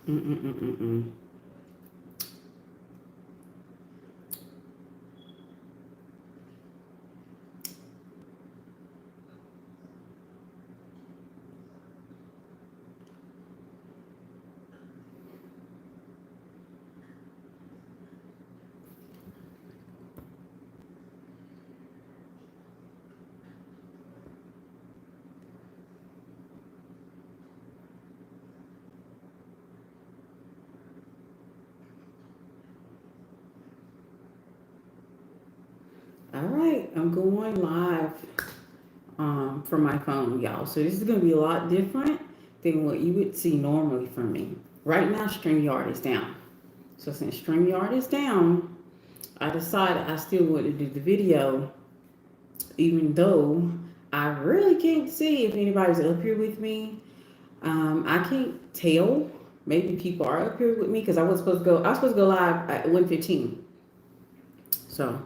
Mm-mm-mm-mm-mm. All right, I'm going live from my phone, y'all. So this is going to be a lot different than what you would see normally from me. Right now, StreamYard is down. So since StreamYard is down, I decided I still want to do the video, even though I really can't see if anybody's up here with me. I can't tell. Maybe people are up here with me because I was supposed to go. I was supposed to go live at 1:15. So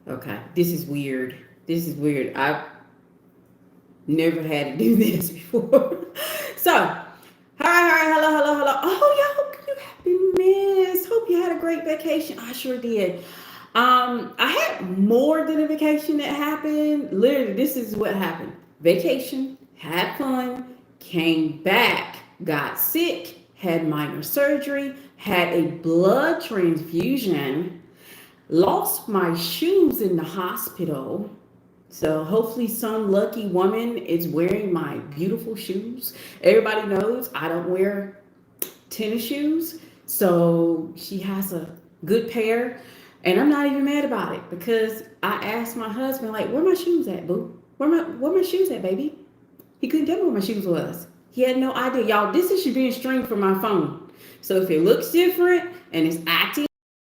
okay, this is weird. This is weird. I've never had to do this before. So, hi, hello. Oh, y'all, hope you have been missed. Hope you had a great vacation. I sure did. I had more than a vacation that happened. Literally, this is what happened. Vacation, had fun, came back, got sick, had minor surgery, had a blood transfusion, lost my shoes in the hospital. So hopefully some lucky woman is wearing my beautiful shoes. Everybody knows I don't wear tennis shoes. So she has a good pair. And I'm not even mad about it because I asked my husband, like, where my shoes at, boo? Where my shoes at, baby? He couldn't tell me where my shoes was. He had no idea. Y'all, this is being streamed from my phone. So if it looks different and it's acting,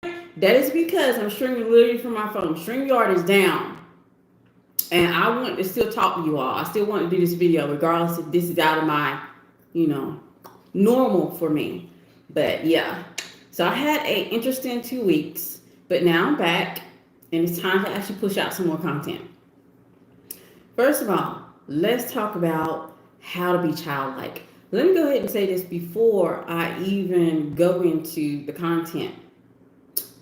that is because I'm streaming literally from my phone. StreamYard is down. And I want to still talk to you all. I still want to do this video, regardless if this is out of my, you know, normal for me. But yeah. So I had a interesting 2 weeks, but now I'm back and it's time to actually push out some more content. First of all, let's talk about how to be childlike. Let me go ahead and say this before I even go into the content.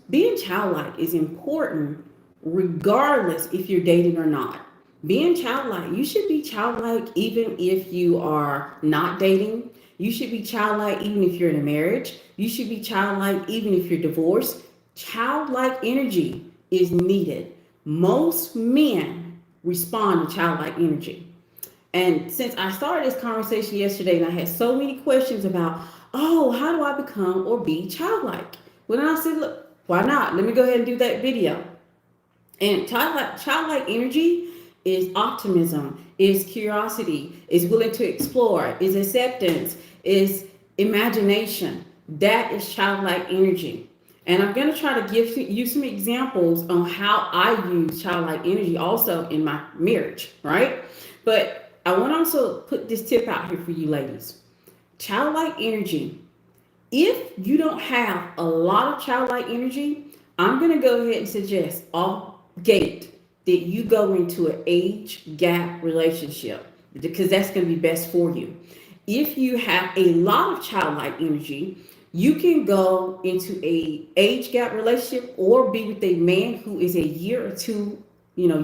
Being childlike is important regardless if you're dating or not. Being childlike, you should be childlike even if you are not dating. You should be childlike even if you're in a marriage. You should be childlike even if you're divorced. Childlike energy is needed. Most men respond to childlike energy. And since I started this conversation yesterday and I had so many questions about, oh, how do I become or be childlike? Well, then I said, look, why not? Let me go ahead and do that video. And childlike energy is optimism, is curiosity, is willing to explore, is acceptance, is imagination. That is childlike energy. And I'm going to try to give you some examples on how I use childlike energy also in my marriage, right? But I want to also put this tip out here for you ladies. Childlike energy, if you don't have a lot of childlike energy, I'm going to go ahead and suggest off gate that you go into an age gap relationship because that's going to be best for you. If you have a lot of childlike energy, you can go into a age gap relationship or be with a man who is a year or two,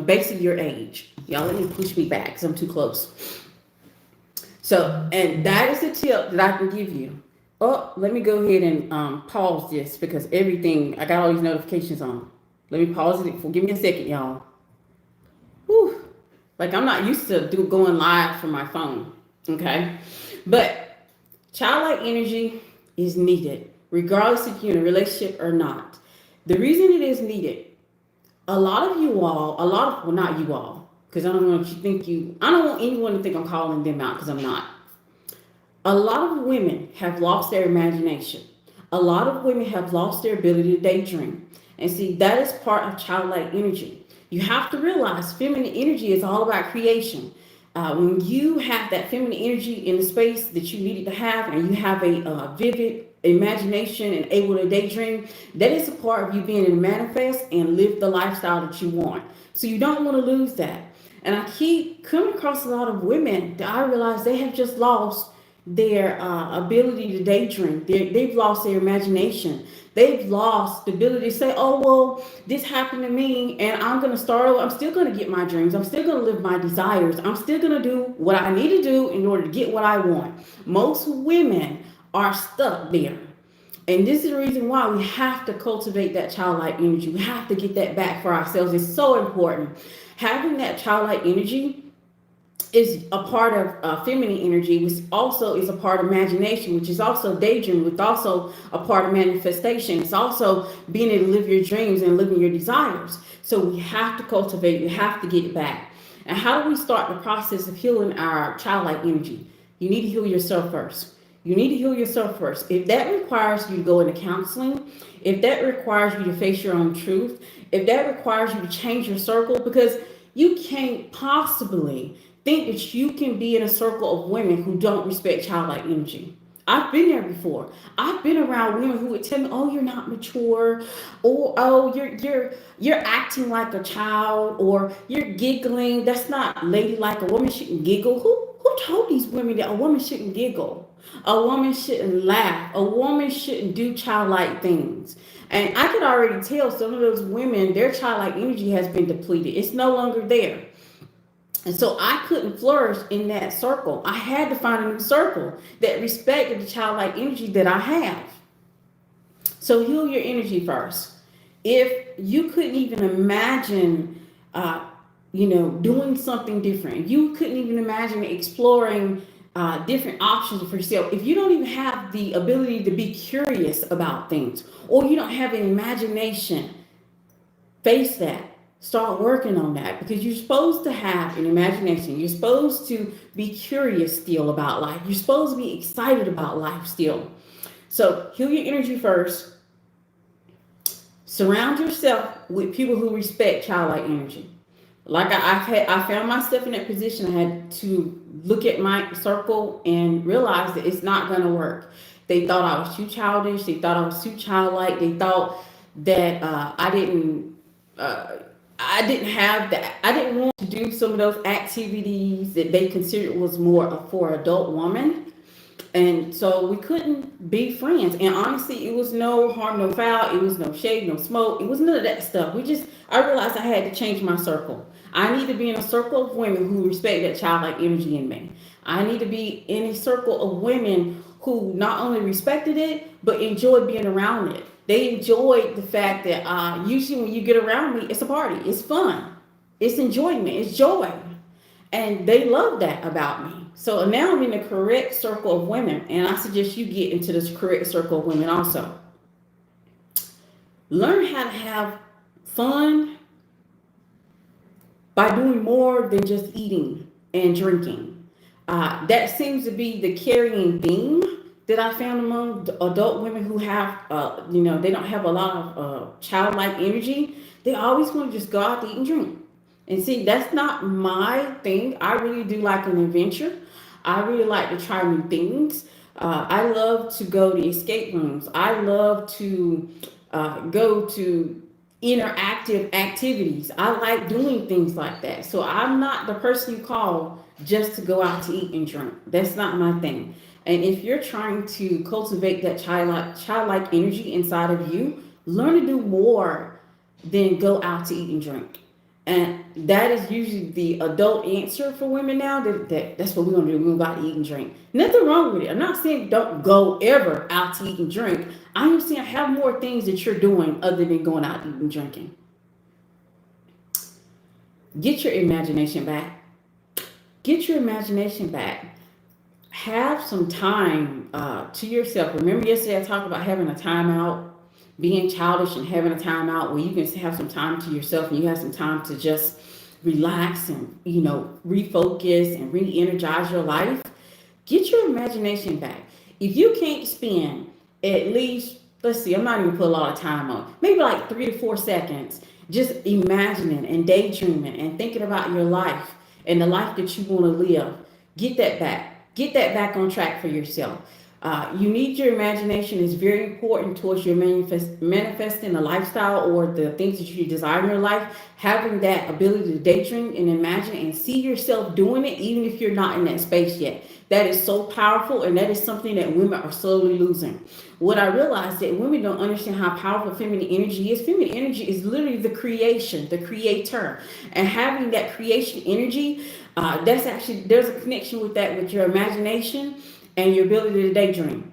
basically your age. Y'all let me push me back because I'm too close. So, and that is the tip that I can give you. Oh, let me go ahead and pause this because I got all these notifications on. Let me pause it. Give me a second, y'all. Whew. Like I'm not used to going live from my phone. Okay. But childlike energy is needed, regardless if you're in a relationship or not. The reason it is needed, well, not you all, because I don't want anyone to think I'm calling them out because I'm not. A lot of women have lost their imagination. A lot of women have lost their ability to daydream. And see, that is part of childlike energy. You have to realize feminine energy is all about creation. When you have that feminine energy in the space that you needed to have, and you have a vivid imagination and able to daydream, that is a part of you being able to manifest and live the lifestyle that you want. So you don't want to lose that. And I keep coming across a lot of women that I realize they have just lost their ability to daydream. They've lost their imagination. They've lost the ability to say, oh, well, this happened to me and I'm going to start over. I'm still going to get my dreams. I'm still going to live my desires. I'm still going to do what I need to do in order to get what I want. Most women are stuck there. And this is the reason why we have to cultivate that childlike energy. We have to get that back for ourselves. It's so important. Having that childlike energy is a part of feminine energy, which also is a part of imagination, which is also daydream, which is also a part of manifestation. It's also being able to live your dreams and living your desires. So we have to cultivate, we have to get it back. And how do we start the process of healing our childlike energy? You need to heal yourself first. You need to heal yourself first. If that requires you to go into counseling, if that requires you to face your own truth, if that requires you to change your circle, because you can't possibly think that you can be in a circle of women who don't respect childlike energy. I've been there before. I've been around women who would tell me, "Oh, you're not mature," or "Oh, you're acting like a child," or "You're giggling. That's not ladylike. A woman shouldn't giggle." Who told these women that a woman shouldn't giggle? A woman shouldn't laugh. A woman shouldn't do childlike things. And I could already tell some of those women, their childlike energy has been depleted. It's no longer there. And so I couldn't flourish in that circle. I had to find a new circle that respected the childlike energy that I have. So heal your energy first. If you couldn't even imagine, doing something different, you couldn't even imagine exploring different options for yourself. If you don't even have the ability to be curious about things, or you don't have an imagination, face that. Start working on that, because you're supposed to have an imagination. You're supposed to be curious still about life. You're supposed to be excited about life still. So heal your energy first. Surround yourself with people who respect childlike energy. Like I found myself in that position. I had to look at my circle and realize that it's not going to work. They thought I was too childish. They thought I was too childlike. They thought that I didn't have that. I didn't want to do some of those activities that they considered was more for adult woman. And so we couldn't be friends. And honestly, it was no harm, no foul. It was no shade, no smoke. It was none of that stuff. I realized I had to change my circle. I need to be in a circle of women who respect that childlike energy in me. I need to be in a circle of women who not only respected it, but enjoyed being around it. They enjoyed the fact that usually when you get around me, it's a party. It's fun. It's enjoyment. It's joy. And they love that about me. So now I'm in the correct circle of women. And I suggest you get into this correct circle of women also. Learn how to have fun by doing more than just eating and drinking. That seems to be the carrying theme that I found among adult women who have, they don't have a lot of childlike energy. They always want to just go out to eat and drink. And see, that's not my thing. I really do like an adventure. I really like to try new things. I love to go to escape rooms. I love to go to interactive activities. I like doing things like that. So I'm not the person you call just to go out to eat and drink. That's not my thing. And if you're trying to cultivate that childlike energy inside of you, learn to do more than go out to eat and drink. And that is usually the adult answer for women now. That's what we're going to do. We're going to go out to eat and drink. Nothing wrong with it. I'm not saying don't go ever out to eat and drink. I'm saying have more things that you're doing other than going out eating and drinking. Get your imagination back. Get your imagination back. Have some time to yourself. Remember yesterday I talked about having a time out, being childish and having a time out where you can have some time to yourself and you have some time to just relax and, refocus and re-energize your life. Get your imagination back. If you can't spend at least, I'm not even put a lot of time on, maybe like 3 to 4 seconds, just imagining and daydreaming and thinking about your life and the life that you want to live, get that back. Get that back on track for yourself. You need your imagination is very important towards your manifesting a lifestyle or the things that you desire in your life. Having that ability to daydream and imagine and see yourself doing it, even if you're not in that space yet. That is so powerful, and that is something that women are slowly losing. What I realized that women don't understand how powerful feminine energy is. Feminine energy is literally the creation, the creator, and having that creation energy. That's actually there's a connection with that with your imagination and your ability to daydream.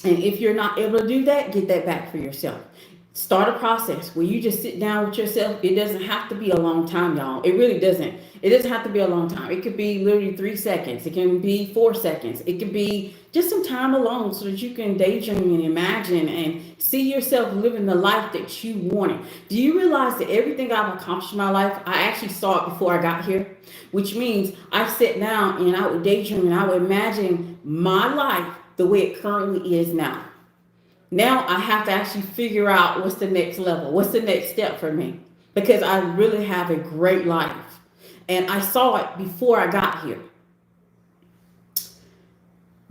And if you're not able to do that, get that back for yourself. Start a process where you just sit down with yourself. It doesn't have to be a long time, y'all. It really doesn't. It doesn't have to be a long time. It could be literally 3 seconds. It can be 4 seconds. It could be just some time alone so that you can daydream and imagine and see yourself living the life that you wanted. Do you realize that everything I've accomplished in my life, I actually saw it before I got here? Which means I sat down and I would daydream and I would imagine my life the way it currently is now. Now I have to actually figure out what's the next level, what's the next step for me, because I really have a great life. And I saw it before I got here.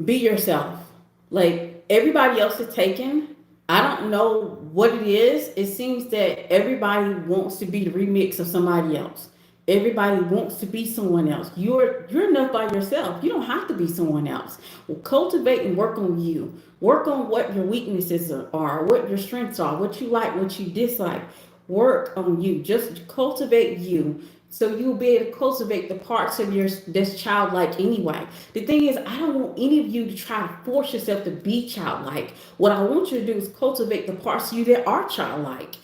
Be yourself. Like everybody else is taken. I don't know what it is. It seems that everybody wants to be the remix of somebody else. Everybody wants to be someone else. You're enough by yourself. You don't have to be someone else. Well, cultivate and work on you. Work on what your weaknesses are, what your strengths are, what you like, what you dislike. Work on you. Just cultivate you. So you'll be able to cultivate the parts of yours that's childlike anyway. The thing is, I don't want any of you to try to force yourself to be childlike. What I want you to do is cultivate the parts of you that are childlike.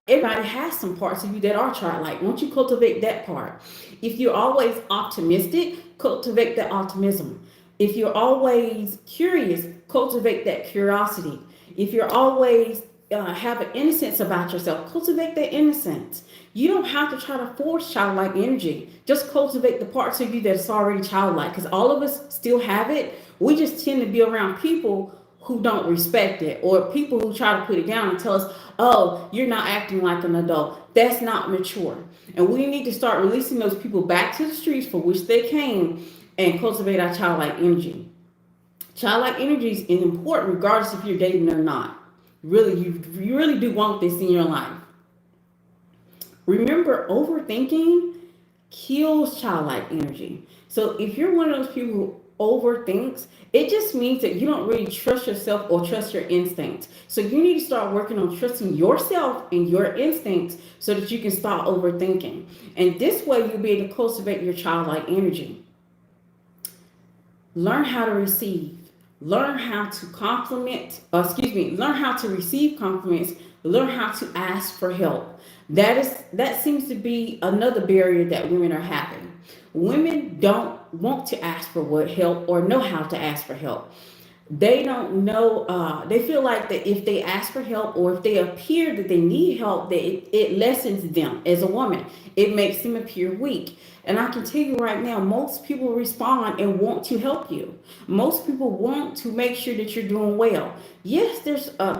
Everybody has some parts of you that are childlike. Won't you cultivate that part? If you're always optimistic, cultivate that optimism. If you're always curious, cultivate that curiosity. If you're always have an innocence about yourself, cultivate that innocence. You don't have to try to force childlike energy. Just cultivate the parts of you that's already childlike, because all of us still have it. We just tend to be around people who don't respect it, or people who try to put it down and tell us, oh, you're not acting like an adult. That's not mature. And we need to start releasing those people back to the streets for which they came and cultivate our childlike energy. Childlike energy is important regardless if you're dating or not. Really, you really do want this in your life. Remember, overthinking kills childlike energy. So if you're one of those people who overthinks, it just means that you don't really trust yourself or trust your instincts. So you need to start working on trusting yourself and your instincts so that you can stop overthinking. And this way you'll be able to cultivate your childlike energy. Learn how to receive. Learn how to learn how to receive compliments. Learn how to ask for help. That seems to be another barrier that women are having. Women don't want to ask for help or know how to ask for help. They don't know, they feel like that if they ask for help or if they appear that they need help, that it lessens them as a woman. It makes them appear weak. And I can tell you right now, most people respond and want to help you. Most people want to make sure that you're doing well. Yes, there's a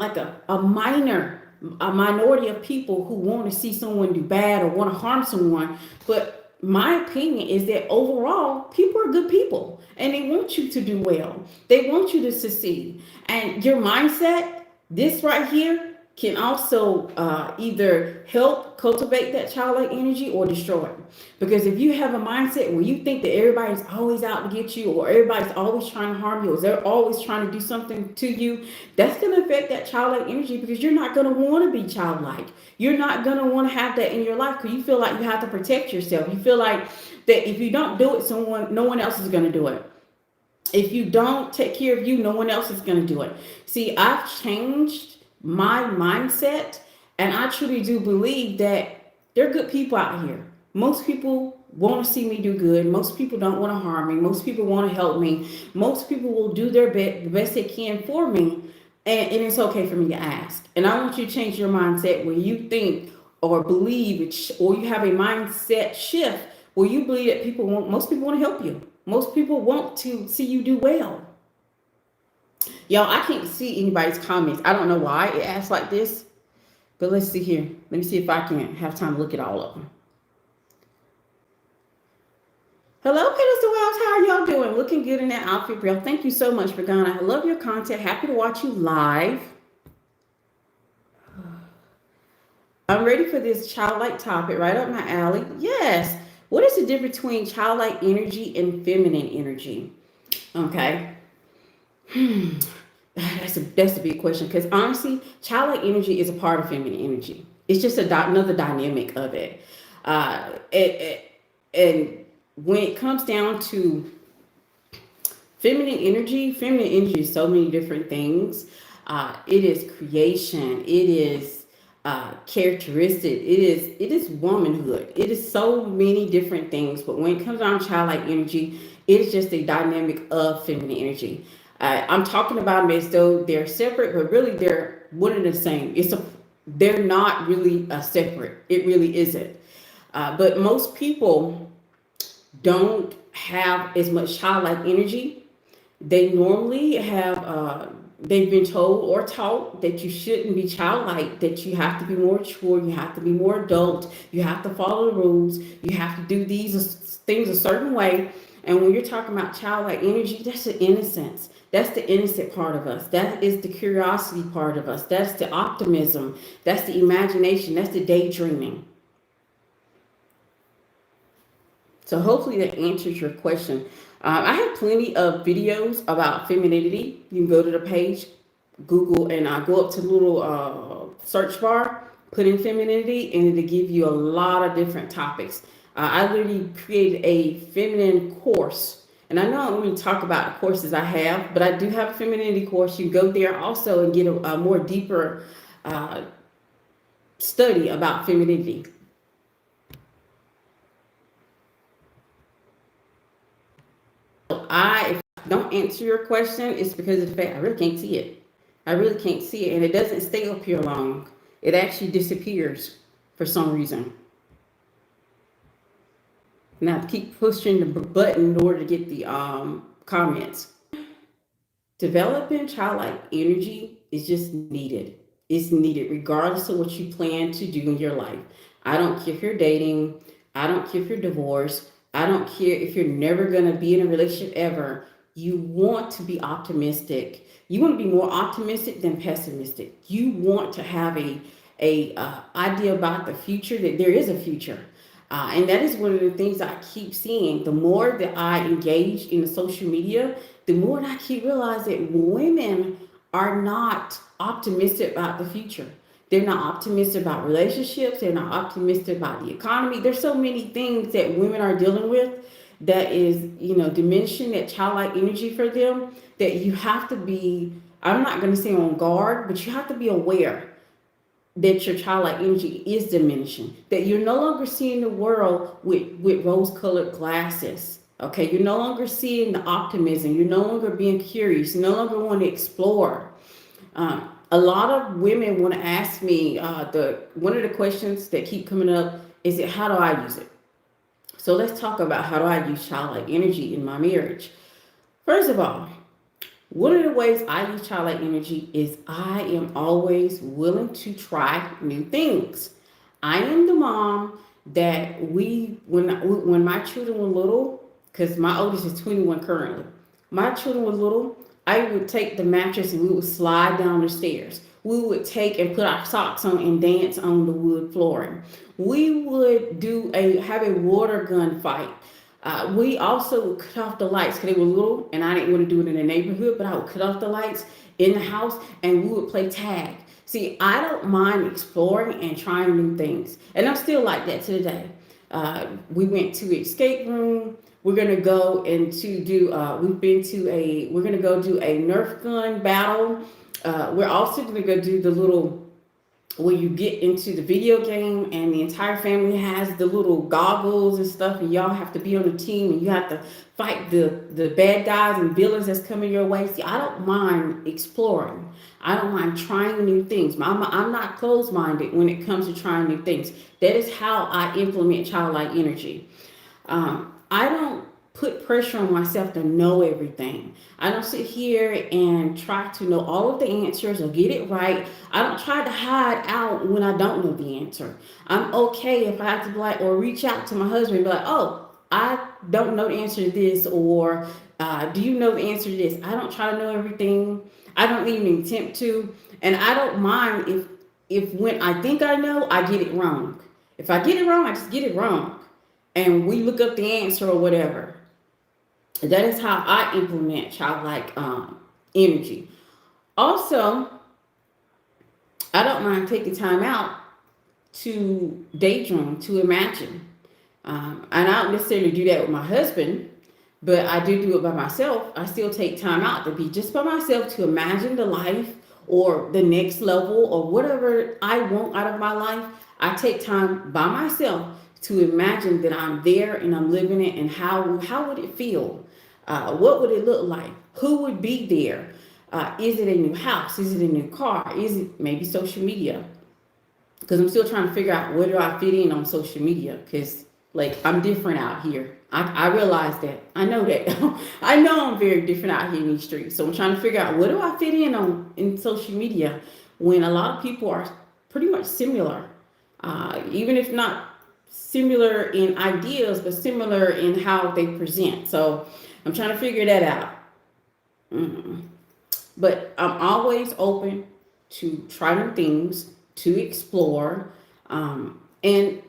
minority of people who want to see someone do bad or want to harm someone, but my opinion is that overall, people are good people and they want you to do well. They want you to succeed. And your mindset, this right here, can also either help cultivate that childlike energy or destroy it. Because if you have a mindset where you think that everybody's always out to get you, or everybody's always trying to harm you, or they're always trying to do something to you, that's going to affect that childlike energy, because you're not going to want to be childlike. You're not going to want to have that in your life because you feel like you have to protect yourself. You feel like that if you don't do it, no one else is going to do it. If you don't take care of you, no one else is going to do it. See, I've changed my mindset, and I truly do believe that there are good people out here. Most people want to see me do good. Most people don't want to harm me. Most people want to help me. Most people will do their the best they can for me, and it's okay for me to ask. And I want you to change your mindset where you think or believe, or you have a mindset shift where you believe that most people want to help you. Most people want to see you do well. Y'all, I can't see anybody's comments. I don't know why it acts like this, but let's see here. Let me see if I can have time to look at all of them. Hello, Pedestal Wives. How are y'all doing? Looking good in that outfit, girl. Thank you so much, Brianna. I love your content. Happy to watch you live. I'm ready for this childlike topic, right up my alley. Yes. What is the difference between childlike energy and feminine energy? Okay. That's a big question because honestly, childlike energy is a part of feminine energy. It's just another dynamic of it. And when it comes down to feminine energy is so many different things. It is creation. It is characteristic. It is womanhood. It is so many different things. But when it comes down to childlike energy, it's just a dynamic of feminine energy. I'm talking about them as though they're separate, but really they're one and the same. They're not really separate. It really isn't. But most people don't have as much childlike energy. They normally have they've been told or taught that you shouldn't be childlike, that you have to be more mature, you have to be more adult, you have to follow the rules, you have to do these things a certain way. And when you're talking about childlike energy, that's the innocence. That's the innocent part of us. That is the curiosity part of us. That's the optimism. That's the imagination. That's the daydreaming. So hopefully that answers your question. I have plenty of videos about femininity. You can go to the page, Google, and go up to the little search bar, put in femininity, and it'll give you a lot of different topics. I literally created a feminine course. And I know I don't really talk about the courses I have, but I do have a femininity course. You can go there also and get a more deeper uh, study about femininity. If I don't answer your question, it's because of the fact I really can't see it. I really can't see it, and it doesn't stay up here long. It actually disappears for some reason. And I have to keep pushing the button in order to get the comments. Developing childlike energy is just needed. It's needed regardless of what you plan to do in your life. I don't care if you're dating. I don't care if you're divorced. I don't care if you're never going to be in a relationship ever. You want to be optimistic. You want to be more optimistic than pessimistic. You want to have a idea about the future, that there is a future. And that is one of the things I keep seeing. The more that I engage in the social media, the more I keep realizing that women are not optimistic about the future. They're not optimistic about relationships. They're not optimistic about the economy. There's so many things that women are dealing with that is, diminishing that childlike energy for them, that you have to be, I'm not going to say on guard, but you have to be aware that your childlike energy is diminishing, that you're no longer seeing the world with rose-colored glasses. Okay, you're no longer seeing the optimism. You're no longer being curious. You no longer want to explore. A lot of women want to ask me the one of the questions that keep coming up is, it how do I use it? So let's talk about how do I use childlike energy in my marriage. First of all, one of the ways I use childlike energy is I am always willing to try new things. I am the mom that when my children were little, because my oldest is 21 currently, my children were little, I would take the mattress and we would slide down the stairs. We would take and put our socks on and dance on the wood flooring. We would have a water gun fight. We also would cut off the lights because they were little and I didn't want to do it in the neighborhood, but I would cut off the lights in the house and we would play tag. See, I don't mind exploring and trying new things. And I'm still like that to today. We went to an escape room. We're gonna go into do. We're gonna go do a Nerf gun battle. We're also gonna go do the little where you get into the video game and the entire family has the little goggles and stuff, and y'all have to be on a team and you have to fight the bad guys and villains that's coming your way. See, I don't mind exploring. I don't mind trying new things. I'm not closed-minded when it comes to trying new things. That is how I implement childlike energy. I don't put pressure on myself to know everything. I don't sit here and try to know all of the answers or get it right. I don't try to hide out when I don't know the answer. I'm okay if I have to or reach out to my husband and be like, oh, I don't know the answer to this, or do you know the answer to this? I don't try to know everything. I don't even attempt to, and I don't mind if when I think I know, I get it wrong. If I get it wrong, I just get it wrong, and we look up the answer or whatever. That is how I implement childlike energy. Also, I don't mind taking time out to daydream, to imagine. And I don't necessarily do that with my husband, but I do it by myself. I still take time out to be just by myself to imagine the life or the next level or whatever I want out of my life. I take time by myself to imagine that I'm there and I'm living it, and how would it feel? What would it look like? Who would be there? Is it a new house? Is it a new car? Is it maybe social media? Because I'm still trying to figure out where do I fit in on social media, because like I'm different out here. I realize that. I know that. I know I'm very different out here in these streets. So I'm trying to figure out, what do I fit in on in social media when a lot of people are pretty much similar, even if not similar in ideas, but similar in how they present. So I'm trying to figure that out. Mm. But I'm always open to try new things, to explore, and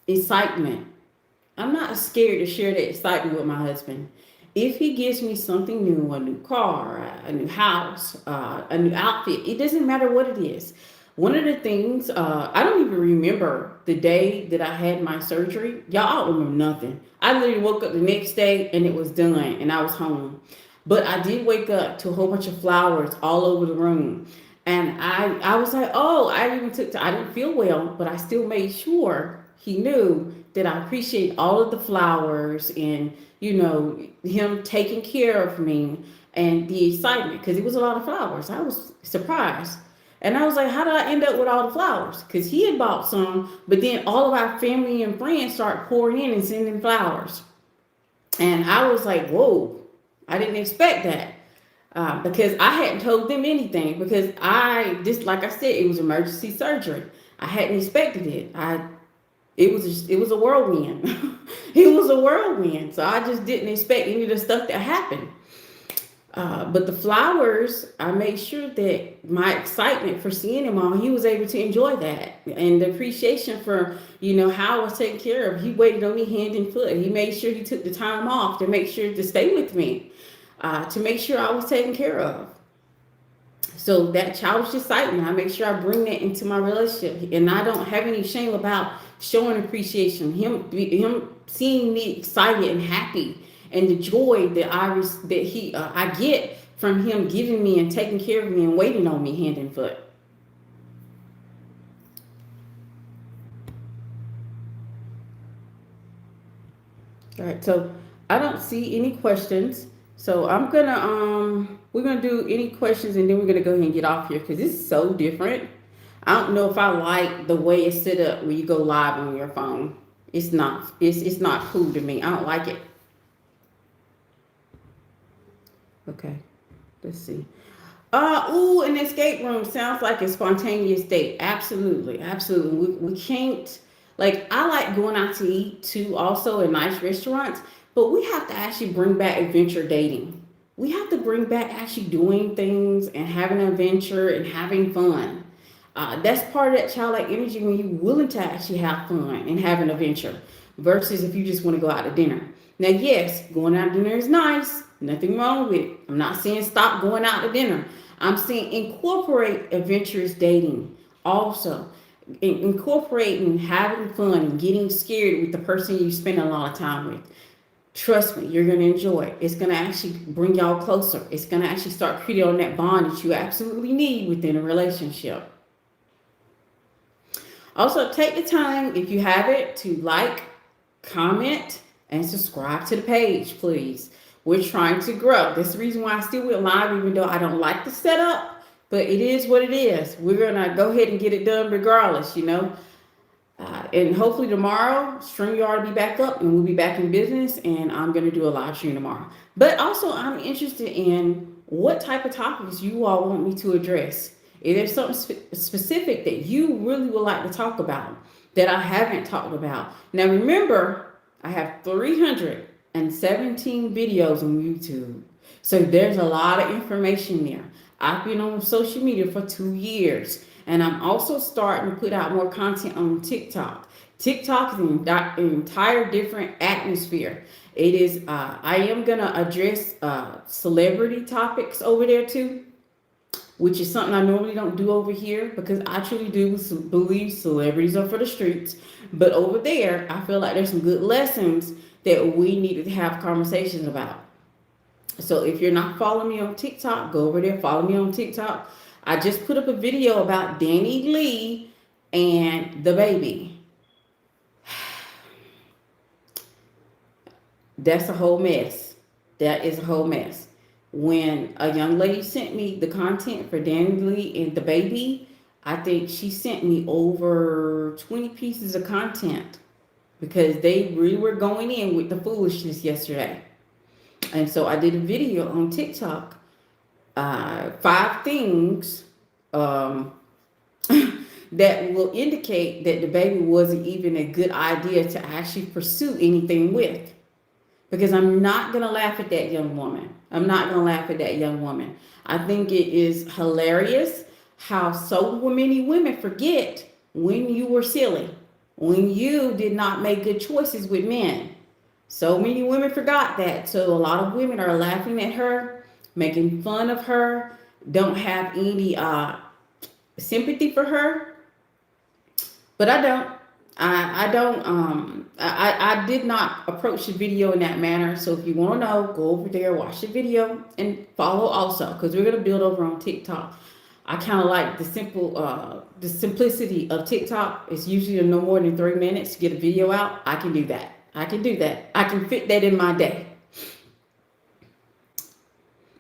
excitement. I'm not scared to share that excitement with my husband. If he gives me something new, a new car, a new house, a new outfit, it doesn't matter what it is. One of the things, I don't even remember the day that I had my surgery. Y'all, I don't remember nothing. I literally woke up the next day and it was done and I was home. But I did wake up to a whole bunch of flowers all over the room. And I was like, oh, I even I didn't feel well, but I still made sure he knew that I appreciate all of the flowers and, him taking care of me and the excitement, because it was a lot of flowers. I was surprised. And I was like, how did I end up with all the flowers? Because he had bought some, but then all of our family and friends started pouring in and sending flowers. And I was like, whoa, I didn't expect that. Because I hadn't told them anything, because just like I said, it was emergency surgery. I hadn't expected it. It was a whirlwind. It was a whirlwind. So I just didn't expect any of the stuff that happened. But the flowers, I made sure that my excitement for seeing him all, he was able to enjoy that. And the appreciation for, how I was taken care of. He waited on me hand and foot. He made sure he took the time off to make sure to stay with me, to make sure I was taken care of. So that childish excitement, I make sure I bring that into my relationship. And I don't have any shame about showing appreciation. Him seeing me excited and happy, and the joy that I get from him giving me and taking care of me and waiting on me hand and foot. All right, so I don't see any questions. So we're gonna do any questions, and then we're gonna go ahead and get off here, because it's so different. I don't know if I like the way it's set up when you go live on your phone. It's not cool to me. I don't like it. Okay, let's see. An escape room sounds like a spontaneous date. Absolutely, absolutely. We can't, like, I like going out to eat too, also in nice restaurants, but we have to actually bring back adventure dating. We have to bring back actually doing things and having an adventure and having fun. That's part of that childlike energy, when you're willing to actually have fun and have an adventure, versus if you just want to go out to dinner. Now, yes, going out to dinner is nice. Nothing wrong with it. I'm not saying stop going out to dinner. I'm saying incorporate adventurous dating also. Incorporating having fun and getting scared with the person you spend a lot of time with. Trust me, you're going to enjoy it. It's going to actually bring y'all closer. It's going to actually start creating on that bond that you absolutely need within a relationship. Also, take the time, if you have it, to like, comment, and subscribe to the page, please. We're trying to grow. That's the reason why I still went live, even though I don't like the setup, but it is what it is. We're going to go ahead and get it done regardless, and hopefully tomorrow, StreamYard will be back up and we'll be back in business, and I'm going to do a live stream tomorrow. But also, I'm interested in what type of topics you all want me to address. If there's something specific that you really would like to talk about that I haven't talked about. Now, remember, I have 317 videos on YouTube. So there's a lot of information there. I've been on social media for 2 years, and I'm also starting to put out more content on TikTok. TikTok is an entire different atmosphere. It is. I am gonna address celebrity topics over there too, which is something I normally don't do over here because I truly do believe celebrities are for the streets. But over there, I feel like there's some good lessons that we need to have conversations about. So if you're not following me on TikTok, go over there, follow me on TikTok. I just put up a video about Danny Lee and the baby. That's a whole mess. That is a whole mess. When a young lady sent me the content for Danny Lee and the baby, I think she sent me over 20 pieces of content because they really were going in with the foolishness yesterday. And so I did a video on TikTok, 5 things that will indicate that the baby wasn't even a good idea to actually pursue anything with. Because I'm not going to laugh at that young woman. I'm not going to laugh at that young woman. I think it is hilarious how so many women forget when you were silly, when you did not make good choices with men. So many women forgot that. So a lot of women are laughing at her, making fun of her, don't have any sympathy for her. But I don't. I did not approach the video in that manner. So if you want to know, go over there, watch the video, and follow also, because we're going to build over on TikTok. I kind of like the simplicity of TikTok. It's usually no more than 3 minutes to get a video out. I can do that. I can fit that in my day.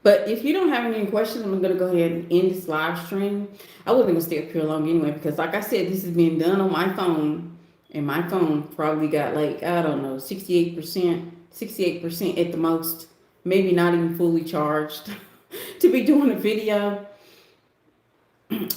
But if you don't have any questions, I'm going to go ahead and end this live stream. I wasn't going to stay up here long anyway, because like I said, this is being done on my phone. And my phone probably got like, I don't know, 68% at the most. Maybe not even fully charged to be doing a video.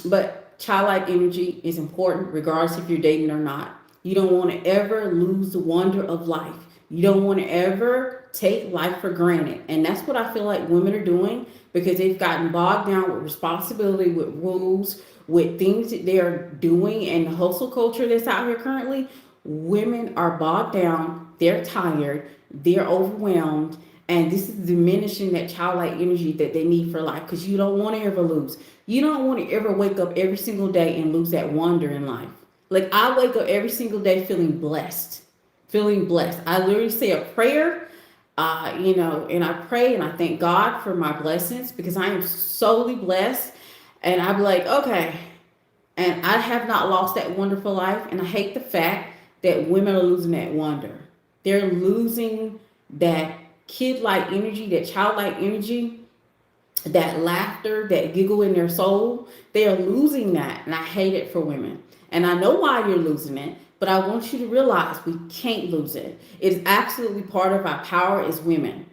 But childlike energy is important regardless if you're dating or not. You don't want to ever lose the wonder of life. You don't want to ever take life for granted. And that's what I feel like women are doing, because they've gotten bogged down with responsibility, with rules, with things that they are doing, and the hustle culture that's out here currently. Women are bogged down, they're tired, they're overwhelmed, and this is diminishing that childlike energy that they need for life, because you don't want to ever lose. You don't want to ever wake up every single day and lose that wonder in life. Like, I wake up every single day feeling blessed. I literally say a prayer, and I pray and I thank God for my blessings, because I am solely blessed. And I'm like, okay, and I have not lost that wonderful life. And I hate the fact that women are losing that wonder. They're losing that kid-like energy, that childlike energy, that laughter, that giggle in their soul. They are losing that, and I hate it for women. And I know why you're losing it, but I want you to realize we can't lose it. It is absolutely part of our power as women.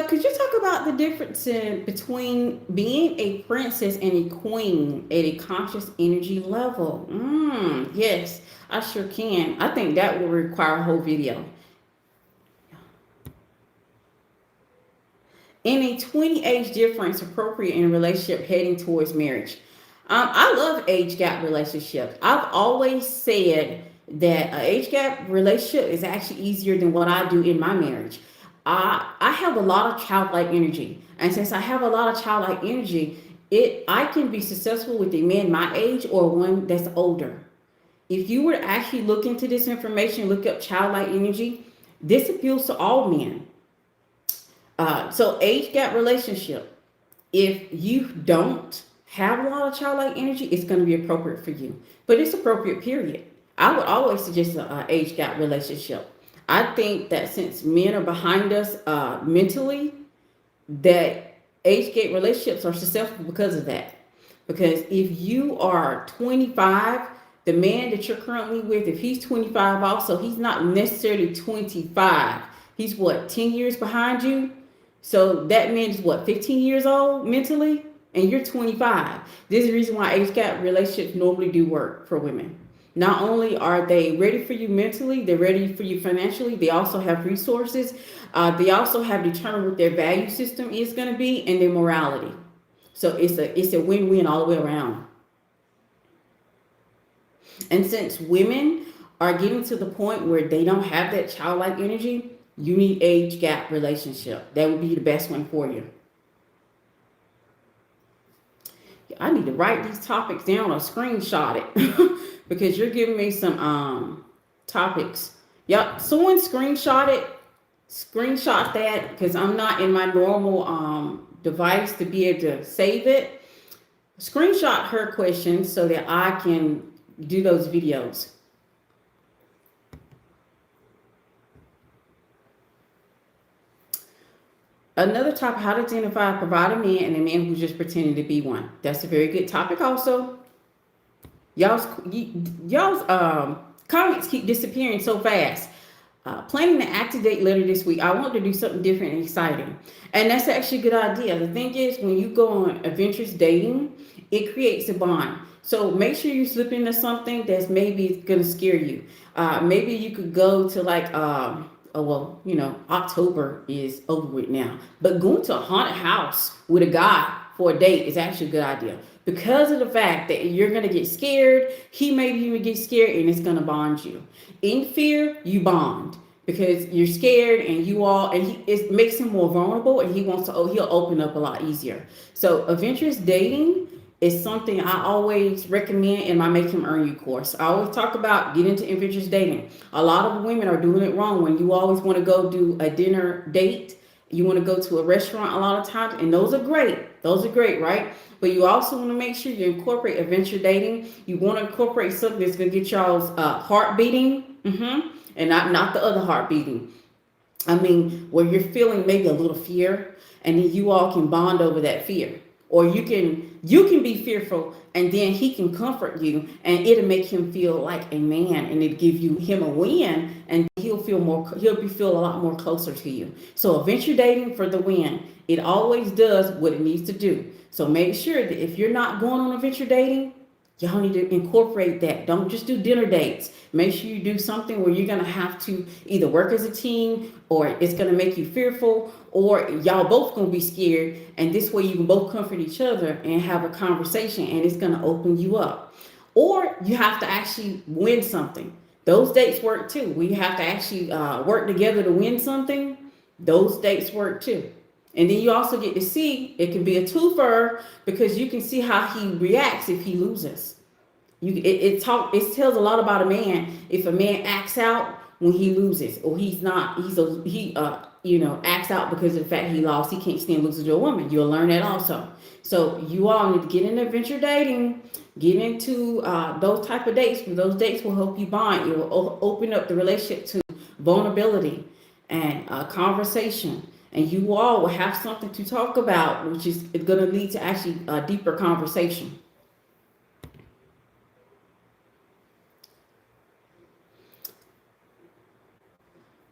Could you talk about the difference between being a princess and a queen at a conscious energy level? Yes, I sure can. I think that will require a whole video. In a 20 age difference appropriate in a relationship heading towards marriage? I love age gap relationships. I've always said that an age gap relationship is actually easier than what I do in my marriage. I have a lot of childlike energy, and since I have a lot of childlike energy, I can be successful with a man my age or one that's older. If you were to actually look into this information, look up childlike energy, this appeals to all men. So age gap relationship, if you don't have a lot of childlike energy, it's going to be appropriate for you. But it's appropriate, period. I would always suggest an age gap relationship. I think that since men are behind us mentally, that age gap relationships are successful because of that. Because if you are 25, the man that you're currently with, if he's 25 also, he's not necessarily 25. He's 10 years behind you? So that man is 15 years old mentally? and you're 25. This is the reason why age gap relationships normally do work for women. Not only are they ready for you mentally, they're ready for you financially, they also have resources. They also have determined what their value system is going to be and their morality. So it's a win-win all the way around. And since women are getting to the point where they don't have that childlike energy, you need age gap relationship. That would be the best one for you. I need to write these topics down or screenshot it because you're giving me some topics. Yep, someone screenshot that because I'm not in my normal device to be able to save it. Screenshot her questions so that I can do those videos. Another topic, how to identify a provider man and a man who's just pretending to be one. That's a very good topic also. Y'all's comments keep disappearing so fast. Planning an active date later this week. I want to do something different and exciting. And that's actually a good idea. The thing is, when you go on Adventurous Dating, it creates a bond. So make sure you slip into something that's maybe going to scare you. Maybe you could go to like, October is over with now. But going to a haunted house with a guy for a date is actually a good idea. Because of the fact that you're going to get scared, he maybe even get scared, and it's going to bond you. In fear, you bond because you're scared, and it makes him more vulnerable, and he'll open up a lot easier. So adventurous dating is something I always recommend in my Make Him Earn You course. I always talk about get into adventurous dating. A lot of women are doing it wrong when you always want to go do a dinner date. You want to go to a restaurant a lot of times, and those are great. Those are great, right? But you also want to make sure you incorporate adventure dating. You want to incorporate something that's going to get y'all's heart beating, and not the other heart beating. I mean, where you're feeling maybe a little fear, and then you all can bond over that fear. Or you can be fearful, and then he can comfort you, and it'll make him feel like a man, and it'll give him a win, and he'll feel a lot more closer to you. So adventure dating for the win. It always does what it needs to do. So make sure that if you're not going on adventure dating, y'all need to incorporate that. Don't just do dinner dates. Make sure you do something where you're going to have to either work as a team, or it's going to make you fearful, or y'all both going to be scared. And this way you can both comfort each other and have a conversation, and it's going to open you up. Or you have to actually win something. Those dates work too. We have to actually work together to win something. Those dates work too. And then you also get to see, it can be a twofer because you can see how he reacts if he loses. It tells a lot about a man if a man acts out when he loses, or acts out because of the fact he lost. He can't stand losing to a woman. You'll learn that also. So you all need to get into adventure dating, get into those type of dates. Those dates will help you bond. It will open up the relationship to vulnerability and conversation. And you all will have something to talk about, which is going to lead to actually a deeper conversation.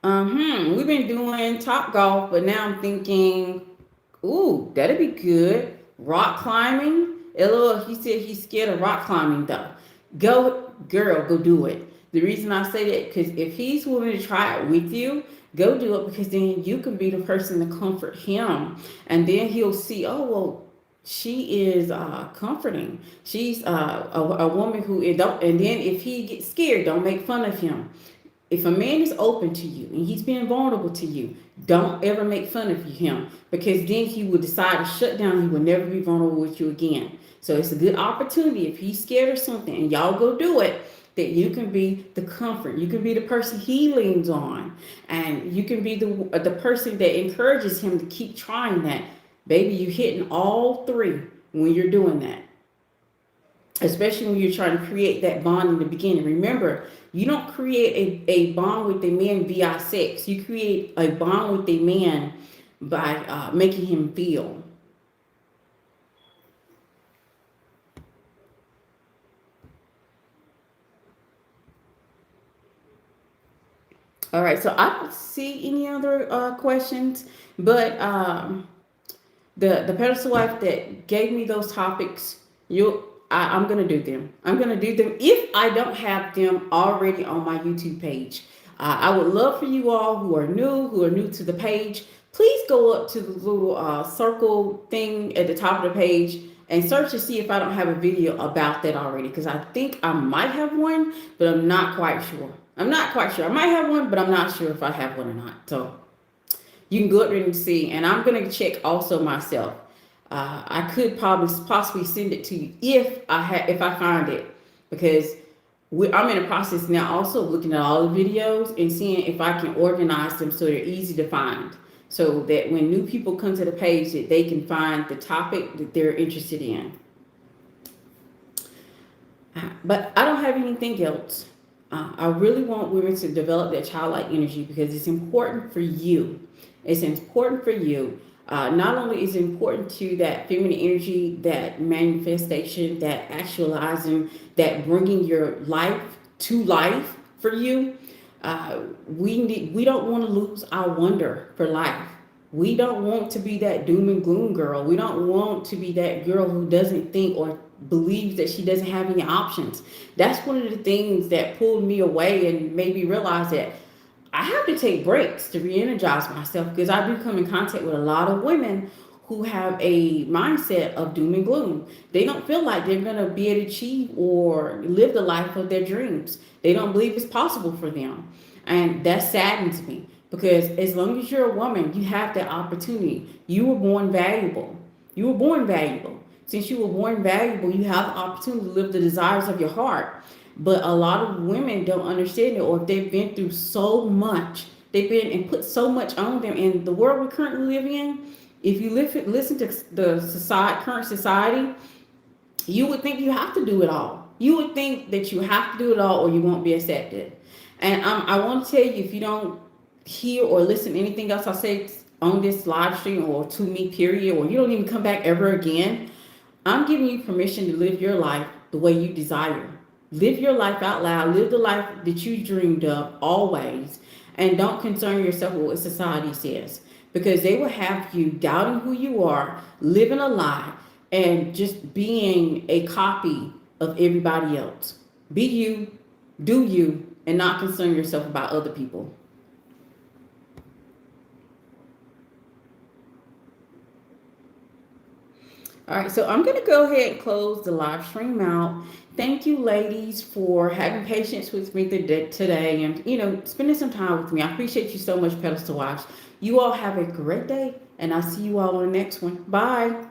We've been doing Top Golf, but now I'm thinking, ooh, that'd be good. Rock climbing. LOL, he said he's scared of rock climbing though. Go, girl, go do it. The reason I say that, because if he's willing to try it with you, go do it, because then you can be the person to comfort him. And then he'll see, oh, well, she is comforting. She's a woman who, and then if he gets scared, don't make fun of him. If a man is open to you and he's being vulnerable to you, don't ever make fun of him, because then he will decide to shut down. He will never be vulnerable with you again. So it's a good opportunity, if he's scared of something and y'all go do it, that you can be the comfort. You can be the person he leans on, and you can be the person that encourages him to keep trying that. Baby, you're hitting all three when you're doing that. Especially when you're trying to create that bond in the beginning. Remember, you don't create a bond with a man via sex. You create a bond with a man by making him feel. All right, so I don't see any other questions, but The pedestal wife that gave me those topics, I'm gonna do them. I'm gonna do them if I don't have them already on my YouTube page. I would love for you all who are new to the page, please go up to the little circle thing at the top of the page and search to see if I don't have a video about that already. Because I think I might have one, but I'm not quite sure. I'm not quite sure. I might have one, but I'm not sure if I have one or not. So you can go up there and see. And I'm gonna check also myself. I could possibly send it to you if I find it, because I'm in the process now also looking at all the videos and seeing if I can organize them so they're easy to find, so that when new people come to the page that they can find the topic that they're interested in. But I don't have anything else. I really want women to develop that childlike energy because it's important for you. It's important for you. Not only is it important to that feminine energy, that manifestation, that actualizing, that bringing your life to life for you. We don't want to lose our wonder for life. We don't want to be that doom and gloom girl. We don't want to be that girl who doesn't think or believes that she doesn't have any options. That's one of the things that pulled me away and made me realize that I have to take breaks to re-energize myself, because I do come in contact with a lot of women who have a mindset of doom and gloom. They don't feel like they're going to be able to achieve or live the life of their dreams. They don't believe it's possible for them. And that saddens me, because as long as you're a woman, you have that opportunity. You were born valuable. You were born valuable. Since you were born valuable, you have the opportunity to live the desires of your heart. But a lot of women don't understand it, or if they've been through so much, they've been and put so much on them in the world we currently live in. If you listen to the current society, you would think you have to do it all. You would think that you have to do it all or you won't be accepted. And I want to tell you, if you don't hear or listen to anything else I say on this live stream or to me, period, or you don't even come back ever again, I'm giving you permission to live your life the way you desire. Live your life out loud. Live the life that you dreamed of always. And don't concern yourself with what society says, because they will have you doubting who you are, living a lie, and just being a copy of everybody else. Be you, do you, and not concern yourself about other people. All right, so I'm going to go ahead and close the live stream out. Thank you, ladies, for having patience with me today and, spending some time with me. I appreciate you so much, Pedestal Wives. You all have a great day, and I'll see you all on the next one. Bye.